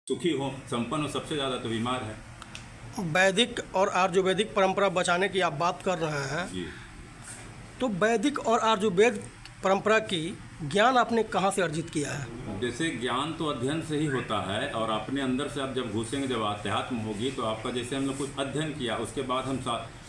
सुखी हो, संपन्न हो, सबसे ज़्यादा तो बीमार है। वैदिक और आर्यवैदिक परंपरा बचाने की आप बात कर रहे हैं, जी। तो वैदिक और आर्यवैद परंपरा की ज्ञान आपने कहाँ से अर्जित किया है? जैसे ज्ञान तो अध्ययन से ही होता है, और अपने अंदर से आप जब घुसेंगे, जब अध्यात्म होगी तो आपका, जैसे हम लोग कुछ अध्ययन किया उसके बाद हम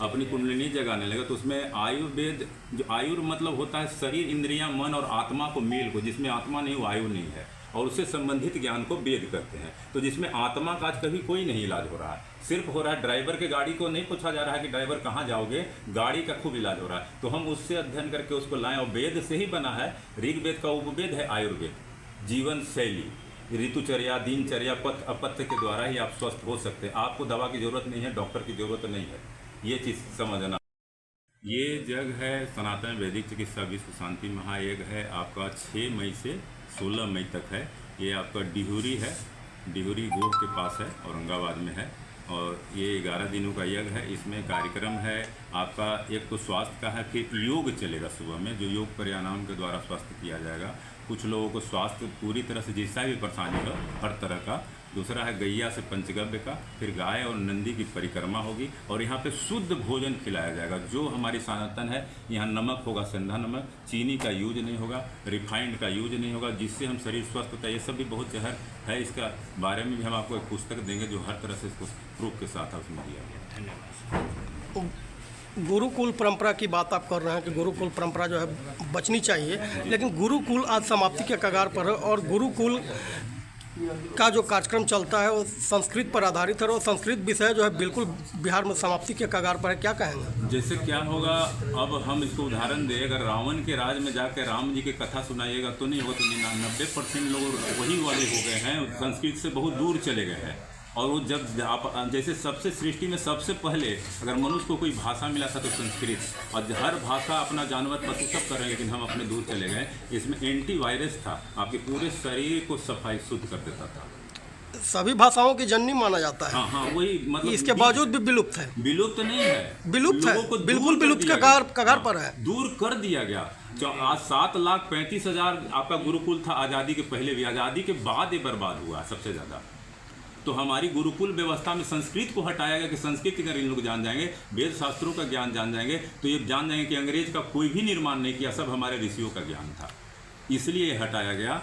अपनी कुंडलिनी जगाने लगे, तो उसमें आयुर्वेद, जो आयुर मतलब होता है शरीर, इंद्रियां, मन और आत्मा को मेल को, जिसमें आत्मा नहीं वो आयु नहीं है, और उससे संबंधित ज्ञान को वेद करते हैं। तो जिसमें आत्मा का आज कभी कोई नहीं इलाज हो रहा है, सिर्फ हो रहा है ड्राइवर के गाड़ी को नहीं पूछा जा रहा है कि ड्राइवर कहाँ जाओगे, गाड़ी का खूब इलाज हो रहा है। तो हम उससे अध्ययन करके उसको लाएं, और वेद से ही बना है। ऋग्वेद का उपवेद है आयुर्वेद, जीवन शैली, ऋतुचर्या, दिनचर्या, पथ अपथ्य के द्वारा ही आप स्वस्थ हो सकते हैं। आपको दवा की जरूरत नहीं है, डॉक्टर की जरूरत नहीं है, ये चीज़ समझना। ये जग है सनातन वैदिक चिकित्सा विश्व शांति महायज्ञ है, आपका 6 मई से 16 मई तक है। ये आपका डिहुरी है, डिहुरी गोह के पास है, औरंगाबाद में है, और ये 11 दिनों का यज्ञ है। इसमें कार्यक्रम है आपका, एक तो स्वास्थ्य का है, फिर योग चलेगा सुबह में, जो योग प्राणायाम के द्वारा स्वास्थ्य किया जाएगा। कुछ लोगों को स्वास्थ्य पूरी तरह से जैसा भी परेशानी हो, हर तरह का। दूसरा है गैया से पंचगव्य का, फिर गाय और नंदी की परिक्रमा होगी, और यहाँ पे शुद्ध भोजन खिलाया जाएगा जो हमारी सनातन है। यहाँ नमक होगा सेंधा नमक, चीनी का यूज नहीं होगा, रिफाइंड का यूज नहीं होगा, जिससे हम शरीर स्वस्थ होता है। ये सब भी बहुत जहर है, इसका बारे में भी हम आपको एक पुस्तक देंगे जो हर तरह से इसको प्रूफ के साथ उसमें दिया गया। धन्यवाद। गुरुकुल परंपरा की बात आप कर रहे हैं कि गुरुकुल परंपरा जो है बचनी चाहिए, लेकिन गुरुकुल आज समाप्ति के कगार पर है, और गुरुकुल का जो कार्यक्रम चलता है वो संस्कृत पर आधारित है, और संस्कृत विषय जो है बिल्कुल बिहार में समाप्ति के कगार पर है। क्या कहेंगे? जैसे क्या होगा, अब हम इसको उदाहरण दें, अगर रावण के राज में जाकर राम जी की कथा सुनाइएगा तो नहीं होगा, तो 99% लोग वही वाले हो गए हैं, संस्कृत से बहुत दूर चले गए हैं। और वो जब आप जैसे सबसे सृष्टि में सबसे पहले अगर मनुष्य को कोई भाषा मिला था तो संस्कृत, और हर भाषा अपना जानवर पशु सब कर रहे हैं, लेकिन हम अपने दूर चले गए। इसमें एंटीवायरस था, आपके पूरे शरीर को सफाई शुद्ध कर देता था। सभी भाषाओं की जननी माना जाता है। हाँ, वही मतलब इसके बावजूद भी विलुप्त है। विलुप्त नहीं है, विलुप्त है, बिल्कुल विलुप्त के कगार पर है, दूर कर दिया गया। आज 7,35,000 आपका गुरुकुल था आज़ादी के पहले भी, आज़ादी के बाद ये बर्बाद हुआ सबसे ज़्यादा। तो हमारी गुरुकुल व्यवस्था में संस्कृत को हटाया गया कि संस्कृत अगर इन लोग जान जाएंगे, वेद शास्त्रों का ज्ञान जान जाएंगे, तो ये जान जाएंगे कि अंग्रेज का कोई भी निर्माण नहीं किया, सब हमारे ऋषियों का ज्ञान था, इसलिए ये हटाया गया,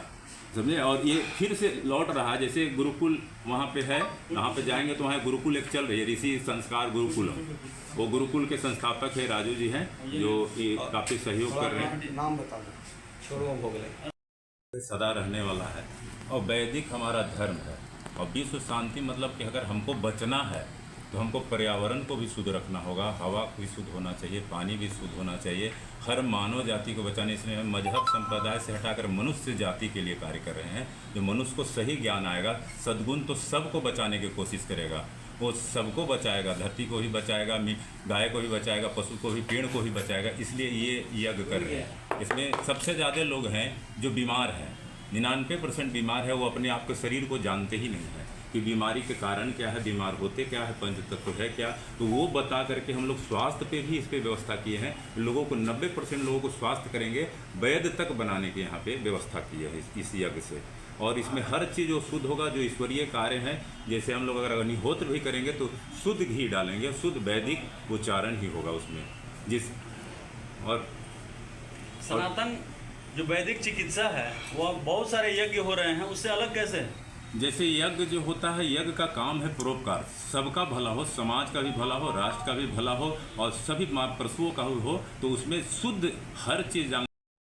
समझे। और ये फिर से लौट रहा, जैसे गुरुकुल वहाँ पे है, वहाँ पे जाएंगे तो वहाँ गुरुकुल एक चल रही है, ऋषि संस्कार गुरुकुल। वो गुरुकुल के संस्थापक है राजू जी हैं, जो ये काफ़ी सहयोग कर रहे हैं। नाम बता दो। सदा रहने वाला है, और वैदिक हमारा धर्म है, और विश्व शांति मतलब कि अगर हमको बचना है तो हमको पर्यावरण को भी शुद्ध रखना होगा, हवा भी शुद्ध होना चाहिए, पानी भी शुद्ध होना चाहिए, हर मानव जाति को बचाने। इसलिए हम मजहब संप्रदाय से हटाकर मनुष्य जाति के लिए कार्य कर रहे हैं। जो मनुष्य को सही ज्ञान आएगा, सद्गुण तो सबको बचाने की कोशिश करेगा, वो सबको बचाएगा, धरती को भी बचाएगा, गाय को भी बचाएगा, पशु को भी, पेड़ को भी बचाएगा। इसलिए ये यज्ञ कर रहे हैं। इसमें सबसे ज़्यादा लोग हैं जो बीमार हैं, 99% बीमार है, वो अपने आप के शरीर को जानते ही नहीं है कि बीमारी के कारण क्या है, बीमार होते क्या है, पंच तत्व है क्या। तो वो बता करके हम लोग स्वास्थ्य पे भी इस पर व्यवस्था किए हैं। लोगों को 90% लोगों को स्वास्थ्य करेंगे, वैध तक बनाने की यहाँ पे व्यवस्था की है इस यज्ञ से। और इसमें हर चीज़ जो शुद्ध होगा, जो ईश्वरीय कार्य हैं, जैसे हम लोग अगर अग्निहोत्र भी करेंगे तो शुद्ध घी डालेंगे, शुद्ध वैदिक उच्चारण ही होगा उसमें। और सनातन जो वैदिक चिकित्सा है वो बहुत सारे यज्ञ हो रहे हैं, उससे अलग कैसे है? जैसे यज्ञ जो होता है, यज्ञ का काम है परोपकार, सबका भला हो, समाज का भी भला हो, राष्ट्र का भी भला हो, और सभी पशुओं का भी हो। तो उसमें शुद्ध हर चीज़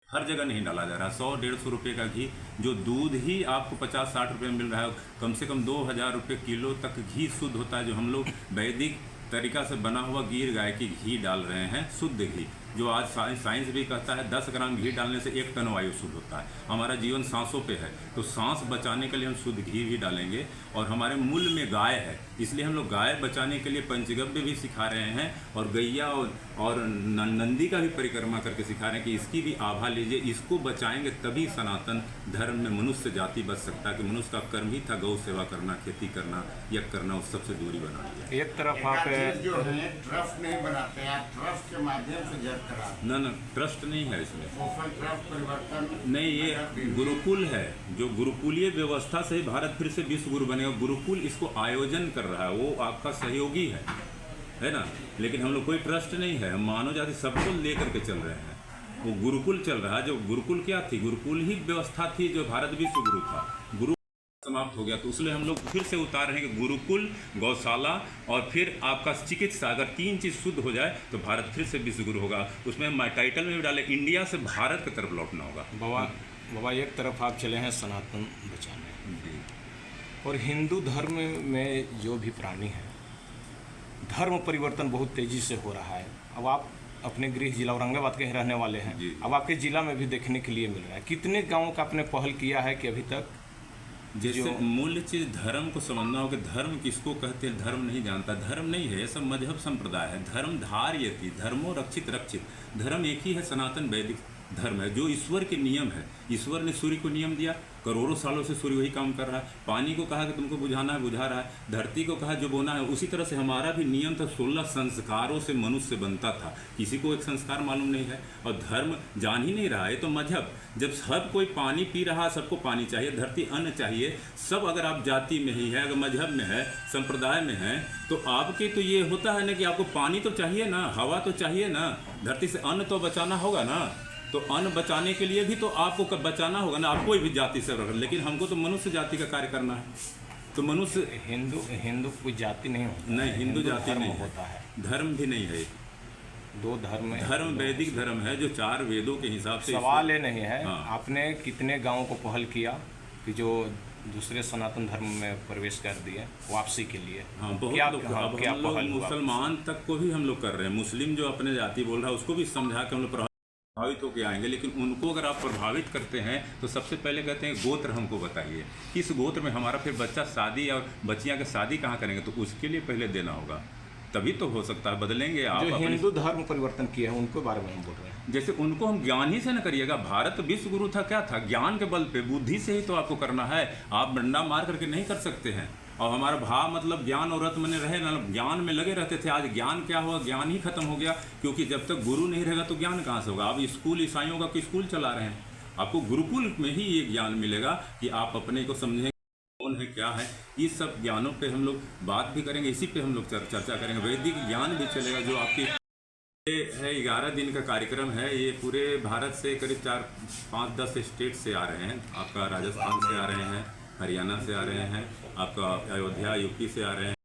हर जगह नहीं डाला जा रहा। 100-150 रुपये का घी, जो दूध ही आपको 50-60 रुपये में मिल रहा है, कम से कम 2,000 रुपये किलो तक घी शुद्ध होता है, जो हम लोग वैदिक तरीका से बना हुआ गिर गाय की घी डाल रहे हैं, शुद्ध घी, जो आज साइंस भी कहता है 10 ग्राम घी डालने से 1 टन वायु शुद्ध होता है। हमारा जीवन सांसों पे है, तो सांस बचाने के लिए हम शुद्ध घी भी डालेंगे। और हमारे मूल में गाय है, इसलिए हम लोग गाय बचाने के लिए पंचगव्य भी सिखा रहे हैं, और गैया और नंदी का भी परिक्रमा करके सिखा रहे हैं कि इसकी भी आभा लीजिए। इसको बचाएंगे तभी सनातन धर्म में मनुष्य जाति बच सकता है, कि मनुष्य का कर्म ही था गौ सेवा करना, खेती करना, यज्ञ करना, उस सबसे दूरी बनानी है। एक तरफ आप जो है ट्रस्ट नहीं बनाते हैं, आप ट्रस्ट के माध्यम से ना ना ट्रस्ट नहीं है इसमें, सोशल ट्रस्ट परिवर्तन नहीं, ये गुरुकुल है। जो गुरुकुलीय व्यवस्था से ही भारत फिर से विश्व गुरु बनेगा। गुरुकुल इसको आयोजन कर रहा है, वो आपका सहयोगी है ना। लेकिन हम लोग कोई ट्रस्ट नहीं है, हम मानव जाति सबको लेकर के चल रहे हैं। वो गुरुकुल चल रहा है। जो गुरुकुल क्या थी, गुरुकुल ही व्यवस्था थी जो भारत विश्व गुरु था। गुरु समाप्त हो गया, तो इसलिए हम लोग फिर से उतार रहे हैं कि गुरुकुल, गौशाला और फिर आपका चिकित्सा, अगर 3 चीज़ शुद्ध हो जाए तो भारत फिर से विश्व गुरु होगा। उसमें हम टाइटल में भी डाले, इंडिया से भारत की तरफ लौटना होगा। बाबा एक तरफ आप चले हैं सनातन बचाने, और हिंदू धर्म में जो भी प्राणी है, धर्म परिवर्तन बहुत तेज़ी से हो रहा है। अब आप अपने गृह जिला औरंगाबाद के रहने वाले हैं, अब आपके जिला में भी देखने के लिए मिल रहा है। कितने गाँवों का आपने पहल किया है कि अभी तक जैसे मूल्य चीज़ धर्म को समझना हो कि धर्म किसको कहते हैं, धर्म नहीं जानता। धर्म नहीं है, ये सब मजहब संप्रदाय है। धर्म धार्यति, धर्मो रक्षित रक्षित। धर्म एक ही है, सनातन वैदिक धर्म है, जो ईश्वर के नियम है। ईश्वर ने सूर्य को नियम दिया, करोड़ों सालों से सूर्य वही काम कर रहा है। पानी को कहा कि तुमको बुझाना है, बुझा रहा है। धरती को कहा जो बोना है। उसी तरह से हमारा भी नियम था, 16 संस्कारों से मनुष्य बनता था। किसी को एक संस्कार मालूम नहीं है और धर्म जान ही नहीं रहा है। तो मजहब, जब सब कोई पानी पी रहा है, सबको पानी चाहिए, धरती अन्न चाहिए, सब अगर आप जाति में ही है, अगर मजहब में है, संप्रदाय में है, तो आपके तो ये होता है ना कि आपको पानी तो चाहिए ना, हवा तो चाहिए ना, धरती से अन्न तो बचाना होगा ना। तो अन्न बचाने के लिए भी तो आपको बचाना होगा ना। आप कोई भी जाति से रख, लेकिन हमको तो मनुष्य जाति का कार्य करना है। तो मनुष्य हिंदू कोई जाति नहीं होता, नहीं, हिंदू जाति नहीं होता है, धर्म भी नहीं है। 2 धर्म है। धर्म वैदिक धर्म है जो 4 वेदों के हिसाब से। सवाल ये नहीं है, हाँ। आपने कितने गांवों को पहल किया कि जो दूसरे सनातन धर्म में प्रवेश कर दिए वापसी के लिए? हाँ, बहुत क्या, लोग। हाँ, अब क्या हम लोग पहल हुआ? मुसलमान तक को भी हम लोग कर रहे हैं। मुस्लिम जो अपने जाति बोल रहा है उसको भी समझा के हम लोग प्रभावित होकर आएंगे। लेकिन उनको अगर आप प्रभावित करते हैं तो सबसे पहले कहते हैं गोत्र हमको बताइए, किस गोत्र में हमारा फिर बच्चा शादी और बच्चियां के शादी कहाँ करेंगे, तो उसके लिए पहले देना होगा, तभी तो हो सकता है। बदलेंगे आप जो हिंदू धर्म परिवर्तन किया है उनके बारे में हम बोल रहे हैं। जैसे उनको हम ज्ञान ही से न करिएगा। भारत विश्व गुरु था, क्या था, ज्ञान के बल पे, बुद्धि से ही तो आपको करना है। आप डंडा मार करके नहीं कर सकते हैं। और हमारा भाव मतलब ज्ञान और रत्न में रहे ना, ज्ञान में लगे रहते थे। आज ज्ञान क्या हुआ, ज्ञान ही खत्म हो गया, क्योंकि जब तक गुरु नहीं रहेगा तो ज्ञान कहाँ से होगा। आप स्कूल, ईसाइयों का स्कूल चला रहे हैं, आपको गुरुकुल में ही ये ज्ञान मिलेगा कि आप अपने को समझें कौन है, क्या है। इस सब ज्ञानों पे हम लोग बात भी करेंगे, इसी पे हम लोग चर्चा करेंगे। वैदिक ज्ञान भी चलेगा जो आपकी ये है। 11 दिन का कार्यक्रम है। ये पूरे भारत से करीब 4-5-10 स्टेट से आ रहे हैं। आपका राजस्थान से आ रहे हैं, हरियाणा से आ रहे हैं, आपका अयोध्या यूपी से आ रहे हैं,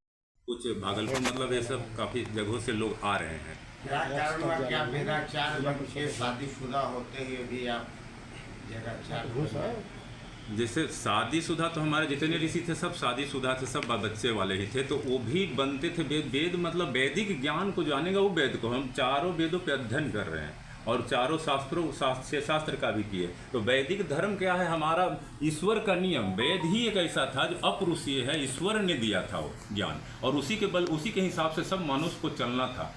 कुछ भागलपुर, मतलब ये सब काफ़ी जगहों से लोग आ रहे हैं। क्या कारण हुआ, क्या भेदाचार बच्चे शादीशुदा होते हुए भी आप भेदाचार? जैसे शादीशुदा तो हमारे जितने ऋषि थे सब शादीशुदा थे, सब बच्चे वाले ही थे, तो वो भी बनते थे। वेद मतलब वैदिक ज्ञान को जानेगा वो वेद को। हम 4 वेदों पे अध्ययन कर रहे हैं और 4 शास्त्र का भी किए। तो वैदिक धर्म क्या है, हमारा ईश्वर का नियम। वेद ही एक ऐसा था जो अपरुषीय है, ईश्वर ने दिया था वो ज्ञान, और उसी के बल, उसी के हिसाब से सब मनुष्य को चलना था।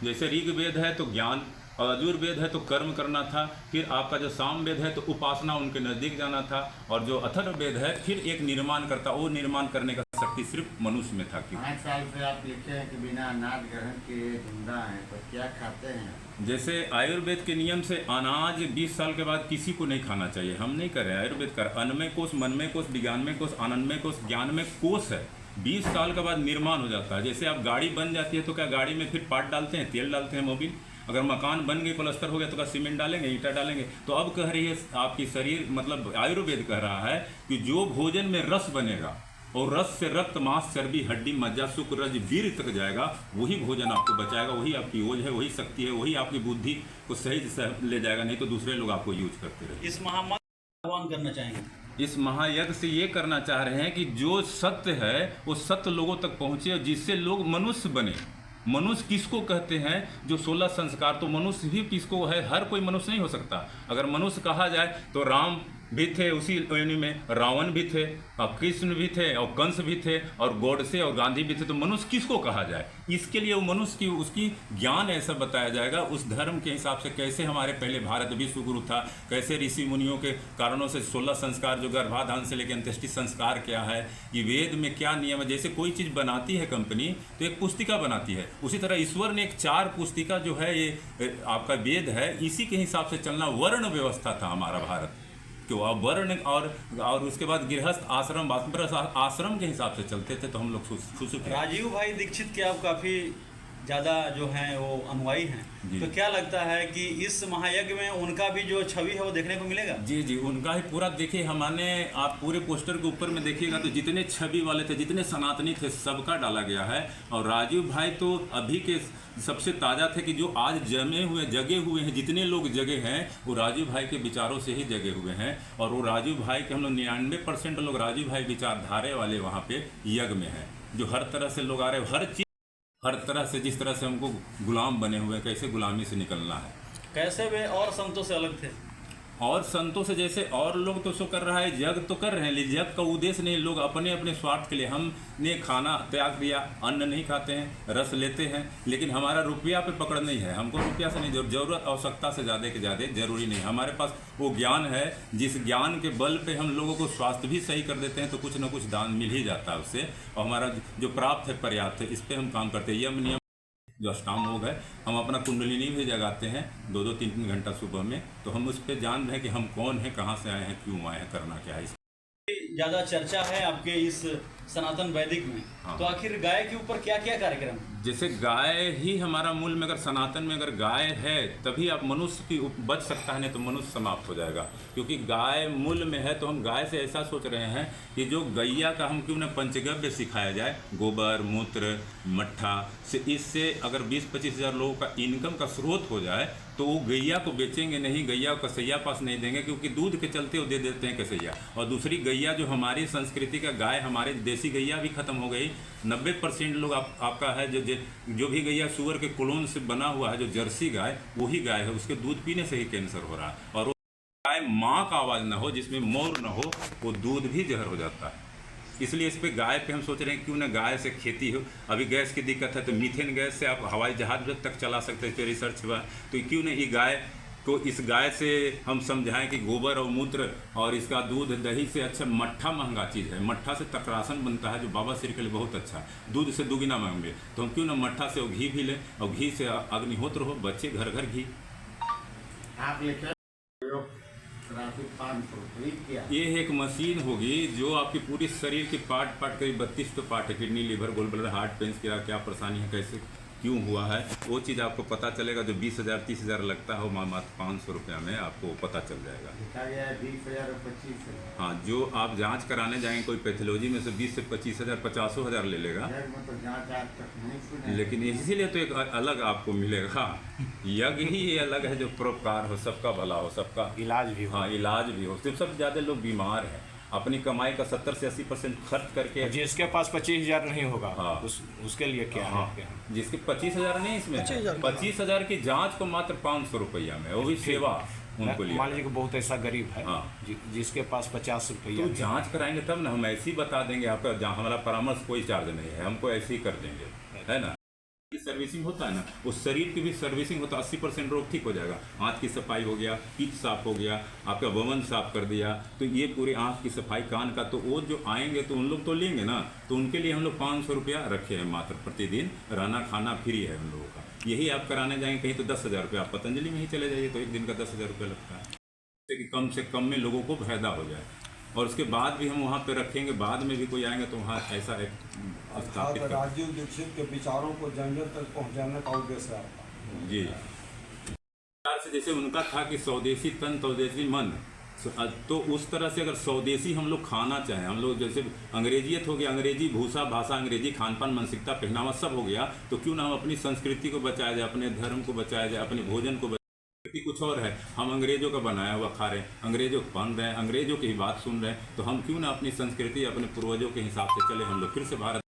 जैसे ऋग्वेद है तो ज्ञान, और यजुर्वेद है तो कर्म करना था। फिर आपका जो सामवेद है तो उपासना, उनके नज़दीक जाना था। और जो अथर्ववेद है फिर एक निर्माण करता, वो निर्माण करने का शक्ति सिर्फ मनुष्य में था। 5 साल से आप लिखे हैं कि बिना अनाज ग्रहण किए जिंदा हैं, तो क्या खाते हैं? जैसे आयुर्वेद के नियम से अनाज 20 साल के बाद किसी को नहीं खाना चाहिए। हम नहीं कर रहे हैं। आयुर्वेद कर अन्नमय कोष, मनमय कोष, विज्ञानमय कोष, आनंदमय कोष, ज्ञानमय कोष है। 20 साल के बाद निर्माण हो जाता है। जैसे आप गाड़ी बन जाती है तो क्या गाड़ी में फिर पार्ट डालते हैं, तेल डालते हैं, मोबिल। अगर मकान बन गए, प्लास्टर हो गया तो क्या सीमेंट डालेंगे, ईंटा डालेंगे। तो अब कह रही है आपकी शरीर, मतलब आयुर्वेद कह रहा है कि जो भोजन में रस बनेगा और रस से रक्त, मांस, चर्बी, हड्डी, मज्जा, शुक्र, रज, वीर तक जाएगा, वही भोजन आपको बचाएगा, वही आपकी ओज है, वही शक्ति है, वही आपकी बुद्धि को सही से ले जाएगा। नहीं तो दूसरे लोग आपको यूज करते रहेंगे। इस महामारी का आह्वान करना चाहेंगे? इस महायज्ञ से ये करना चाह रहे हैं कि जो सत्य है वो सत्य लोगों तक पहुँचे, और जिससे लोग मनुष्य बने। मनुष्य किसको कहते हैं, जो 16 संस्कार, तो मनुष्य भी किसको है, हर कोई मनुष्य नहीं हो सकता। अगर मनुष्य कहा जाए तो राम भी थे, उसी योनि में रावण भी थे और कृष्ण भी थे और कंस भी थे और गोडसे और गांधी भी थे। तो मनुष्य किसको कहा जाए? इसके लिए वो मनुष्य की उसकी ज्ञान ऐसा बताया जाएगा, उस धर्म के हिसाब से कैसे हमारे पहले भारत विश्व गुरु था, कैसे ऋषि मुनियों के कारणों से 16 संस्कार जो गर्भाधान से लेकर अंत्येष्टि संस्कार क्या है, ये वेद में क्या नियम है। जैसे कोई चीज़ बनाती है कंपनी तो एक पुस्तिका बनाती है, उसी तरह ईश्वर ने एक 4 पुस्तिका जो है ये आपका वेद है, इसी के हिसाब से चलना वर्ण व्यवस्था था हमारा भारत। तो अब वर्ण और उसके बाद गृहस्थ आश्रम आश्रम के हिसाब से चलते थे। तो हम लोग खुश थे। राजीव भाई दीक्षित के आप काफ़ी ज़्यादा जो हैं वो अनुयायी हैं, तो क्या लगता है कि इस महायज्ञ में उनका भी जो छवि है वो देखने को मिलेगा? जी जी, उनका ही पूरा देखिए। हमने आप पूरे पोस्टर के ऊपर में देखिएगा तो जितने छवि वाले थे, जितने सनातनी थे, सबका डाला गया है। और राजीव भाई तो अभी के सबसे ताज़ा थे कि जो आज जगे हुए हैं, जितने लोग जगे हैं वो राजीव भाई के विचारों से ही जगे हुए हैं। और वो राजीव भाई के हम लोग 99% लोग राजीव भाई विचारधारे वाले वहाँ पे यज्ञ में हैं, जो हर तरह से लोग आ रहे हैं, हर तरह से जिस तरह से हमको गुलाम बने हुए हैं, कैसे गुलामी से निकलना है। कैसे वे और संतों से अलग थे? और संतों से जैसे और लोग तो सो कर रहा है, यज्ञ तो कर रहे हैं, लेकिन यज्ञ का उद्देश्य नहीं, लोग अपने अपने स्वार्थ के लिए। हमने खाना त्याग दिया, अन्न नहीं खाते हैं, रस लेते हैं, लेकिन हमारा रुपया पे पकड़ नहीं है। हमको रुपया से नहीं, जरूरत आवश्यकता से ज़्यादा के ज़्यादा जरूरी नहीं। हमारे पास वो ज्ञान है, जिस ज्ञान के बल पे हम लोगों को स्वास्थ्य भी सही कर देते हैं, तो कुछ ना कुछ दान मिल ही जाता है उससे। और हमारा जो प्राप्त है पर्याप्त है, इस पर हम काम करते हैं। यम नियम जो अष्टांग योग है, हम अपना कुंडलिनी भी जगाते हैं 2-2, 3-3 घंटा सुबह में। तो हम उस पर जान रहे हैं कि हम कौन हैं, कहाँ से आए हैं, क्यों आए हैं, करना क्या है। ज़्यादा चर्चा है आपके इस सनातन वैदिक में, हाँ। तो आखिर गाय के ऊपर क्या क्या कार्यक्रम? जैसे गाय ही हमारा मूल में, अगर सनातन में अगर गाय है तभी आप मनुष्य की बच सकता है, नहीं तो मनुष्य समाप्त हो जाएगा। क्योंकि गाय मूल में है, तो हम गाय से ऐसा सोच रहे हैं कि जो गैया का हम क्यों न पंचगव्य सिखाया जाए, गोबर, मूत्र, मट्ठा से, इससे अगर 20-25 हज़ार लोगों का इनकम का स्रोत हो जाए तो वो गैया को बेचेंगे नहीं, गैया को कसैया पास नहीं देंगे, क्योंकि दूध के चलते वो दे देते हैं कसैया। और दूसरी गैया जो हमारी संस्कृति का गाय, हमारे देसी गैया भी खत्म हो गई। 90% लोग आपका है जो भी गैया सुअर के क्लोन से बना हुआ है, जो जर्सी गाय, वही गाय है, उसके दूध पीने से ही कैंसर हो रहा है। और वो गाय माँ का आवाज़ ना हो, जिसमें मोर ना हो, वो दूध भी जहर हो जाता है। इसलिए इस पे गाय पे हम सोच रहे हैं क्यों ना गाय से खेती हो। अभी गैस की दिक्कत है तो मीथेन गैस से आप हवाई जहाज तक चला सकते हैं, इस पर रिसर्च हुआ। तो क्यों ना ये गाय को, इस गाय से हम समझाएं कि गोबर और मूत्र और इसका दूध, दही से अच्छा मट्ठा महंगा चीज़ है। मट्ठा से तकरासन बनता है, जो बाबा श्री के लिए बहुत अच्छा है। दूध से दुगुना महंगे, तो हम क्यों ना मट्ठा से घी भी लें, और घी से अग्निहोत्र हो, बच्चे घर घर घी। आप लेकर ये एक मशीन होगी जो आपकी पूरी शरीर के पार्ट करीब 32 पार्ट है, किडनी, लीवर, गोल ब्लडर, हार्ट, पेंस की क्या परेशानी है, कैसे क्यों हुआ है, वो चीज़ आपको पता चलेगा। जो 20,000-30,000 लगता है, वो मात्र 500 रुपया में आपको पता चल जाएगा। 20,000 और 25,000। हाँ, जो आप जांच कराने जाएंगे कोई पैथोलॉजी में से 20 से 25,000, 50,000 ले लेगा, लेकिन इसीलिए तो एक अलग आपको मिलेगा। यज्ञ ही ये अलग है जो परोपकार हो, सबका भला हो, सबका इलाज भी हो। हाँ, इलाज भी हो। सिर्फ सबसे ज़्यादा लोग बीमार हैं, अपनी कमाई का 70 से 80% खर्च करके। जिसके पास 25,000 नहीं होगा, हाँ। उसके लिए क्या है? हाँ, जिसके 25,000 नहीं, इसमें 25,000 की जांच को मात्र 500 रुपया में, वो भी सेवा उनको लिए। मान लीजिए कि बहुत ऐसा गरीब है, हाँ। जिसके पास 50 रुपया, तो जांच कराएंगे तब ना, हम ऐसे ही बता देंगे आपका, जहाँ हमारा परामर्श कोई चार्ज नहीं है, हमको ऐसे ही कर देंगे, है ना। सर्विसिंग होता है ना, उस शरीर की भी सर्विसिंग होता है, 80% रोग ठीक हो जाएगा। आँख की सफाई हो गया, पीठ साफ हो गया, आपका वमन साफ कर दिया, तो ये पूरी आँख की सफाई, कान का, तो वो जो आएंगे तो उन लोग तो लेंगे ना, तो उनके लिए हम लोग 500 रुपया रखे हैं मात्र प्रतिदिन। रहना खाना फ्री है उन लोगों का। यही आप कराने जाएंगे कहीं तो 10,000 रुपया, आप पतंजलि में ही चले जाइए तो एक दिन का 10,000 रुपया लगता है, जिससे कि कम से कम में लोगों को फायदा हो जाए। और उसके बाद भी हम वहाँ पे रखेंगे, बाद में भी कोई आएंगे तो वहाँ ऐसा एक स्थापित कर। राजीव दीक्षित के विचारों को जन जन तक पहुँचाने का उद्देश्य है जी। विचार से जैसे उनका था कि स्वदेशी तन स्वदेशी मन, तो उस तरह से अगर स्वदेशी हम लोग खाना चाहें, हम लोग जैसे अंग्रेजियत हो गया, अंग्रेजी भूषा, भाषा अंग्रेजी, खान पान, मानसिकता, पहनावा सब हो गया, तो क्यों ना हम अपनी संस्कृति को बचाया जाए, अपने धर्म को बचाया जाए, अपने भोजन को। कुछ और है, हम अंग्रेजों का बनाया हुआ खा रहे हैं, अंग्रेजों को बन रहे हैं, अंग्रेजों की ही बात सुन रहे हैं, तो हम क्यों ना अपनी संस्कृति, अपने पूर्वजों के हिसाब से चले। हम लोग फिर से भारत